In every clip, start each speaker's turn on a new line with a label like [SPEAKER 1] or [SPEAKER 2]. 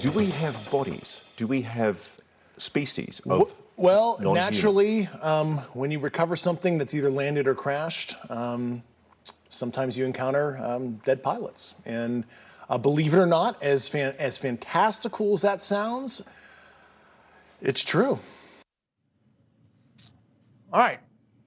[SPEAKER 1] Do we have bodies? Do we have species of
[SPEAKER 2] Well,
[SPEAKER 1] non-human?
[SPEAKER 2] naturally, when you recover something that's either landed or crashed, sometimes you encounter dead pilots. And believe it or not, as fantastical as that sounds, it's true.
[SPEAKER 3] All right.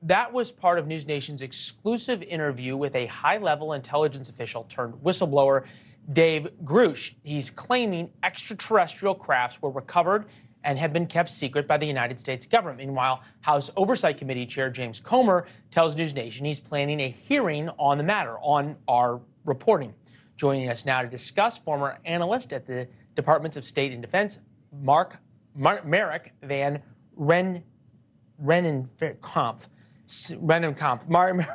[SPEAKER 3] That was part of NewsNation's exclusive interview with a high-level intelligence official turned whistleblower, Dave Grush. He's claiming extraterrestrial crafts were recovered and have been kept secret by the United States government. Meanwhile, House Oversight Committee Chair James Comer tells NewsNation he's planning a hearing on the matter, on our reporting. Joining us now to discuss, former analyst at the Departments of State and Defense, Marik van Rennenkampff.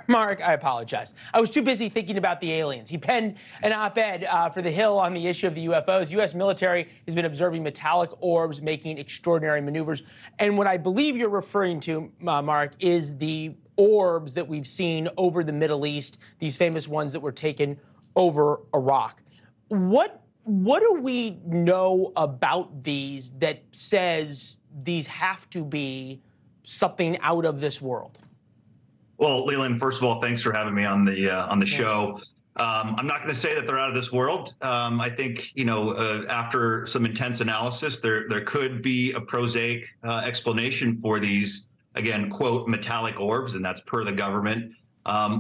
[SPEAKER 3] Marik, I apologize. I was too busy thinking about the aliens. He penned an op-ed for The Hill on the issue of the UFOs. U.S. military has been observing metallic orbs making extraordinary maneuvers. And what I believe you're referring to, Marik, is the orbs that we've seen over the Middle East, these famous ones that were taken over Iraq. What do we know about these that says these have to be something out of this world?
[SPEAKER 4] Well, Leland, first of all, thanks for having me on the show. I'm not going to say that they're out of this world. I think, after some intense analysis, there could be a prosaic explanation for these, again, quote, metallic orbs, and that's per the government.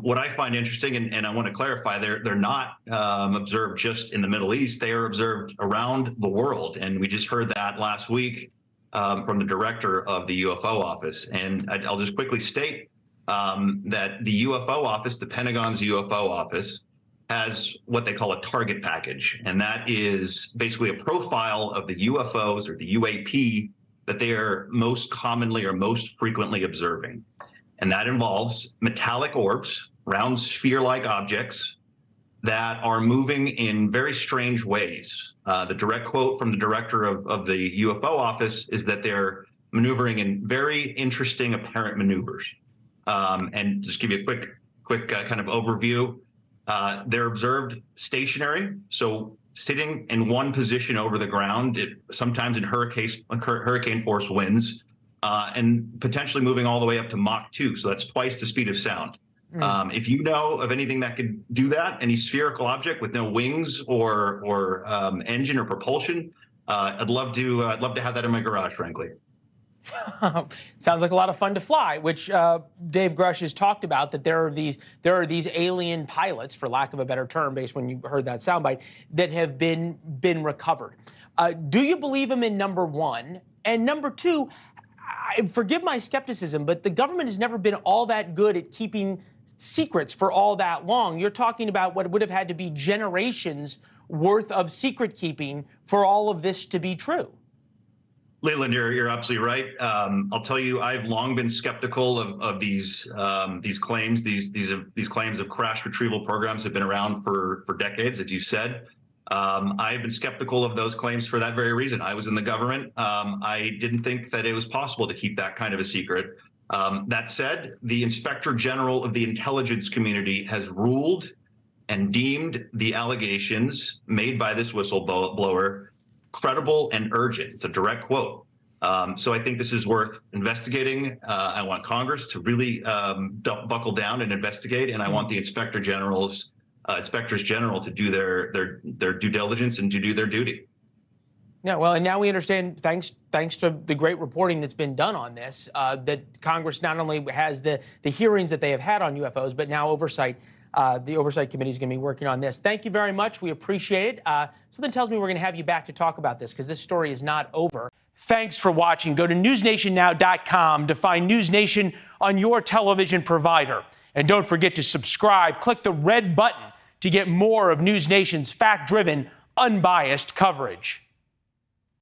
[SPEAKER 4] What I find interesting, and I want to clarify, they're not observed just in the Middle East. They are observed around the world, and we just heard that last week from the director of the UFO office. And I'll just quickly state that the UFO office, the Pentagon's UFO office, has what they call a target package. And that is basically a profile of the UFOs or the UAP that they are most commonly or most frequently observing. And that involves metallic orbs, round sphere-like objects that are moving in very strange ways. The direct quote from the director of the UFO office is that they're maneuvering in very interesting apparent maneuvers. And just give you a quick kind of overview. They're observed stationary, so sitting in one position over the ground, sometimes in hurricane force winds, and potentially moving all the way up to Mach 2. So that's twice the speed of sound. If you know of anything that could do that, any spherical object with no wings or engine or propulsion, I'd love to have that in my garage, frankly.
[SPEAKER 3] Sounds like a lot of fun to fly, which Dave Grush has talked about, that there are these alien pilots, for lack of a better term, based when you heard that soundbite, that have been recovered. Do you believe him in number one? And number two, forgive my skepticism, but the government has never been all that good at keeping secrets for all that long. You're talking about what would have had to be generations worth of secret keeping for all of this to be true.
[SPEAKER 4] Leland, you're absolutely right. I'll tell you, I've long been skeptical of these claims. These claims of crash retrieval programs have been around for decades, as you said. I've been skeptical of those claims for that very reason. I was in the government. I didn't think that it was possible to keep that kind of a secret. That said, the Inspector General of the intelligence community has ruled and deemed the allegations made by this whistleblower credible and urgent. It's a direct quote. So I think this is worth investigating. I want Congress to really buckle down and investigate, and I want the inspectors general to do their due diligence and to do their duty.
[SPEAKER 3] Yeah, well, and now we understand, thanks to the great reporting that's been done on this, that Congress not only has the hearings that they have had on UFOs, but now the Oversight Committee is going to be working on this. Thank you very much. We appreciate it. Something tells me we're going to have you back to talk about this, because this story is not over. Thanks for watching. Go to newsnationnow.com to find NewsNation on your television provider. And don't forget to subscribe. Click the red button to get more of NewsNation's fact-driven, unbiased coverage.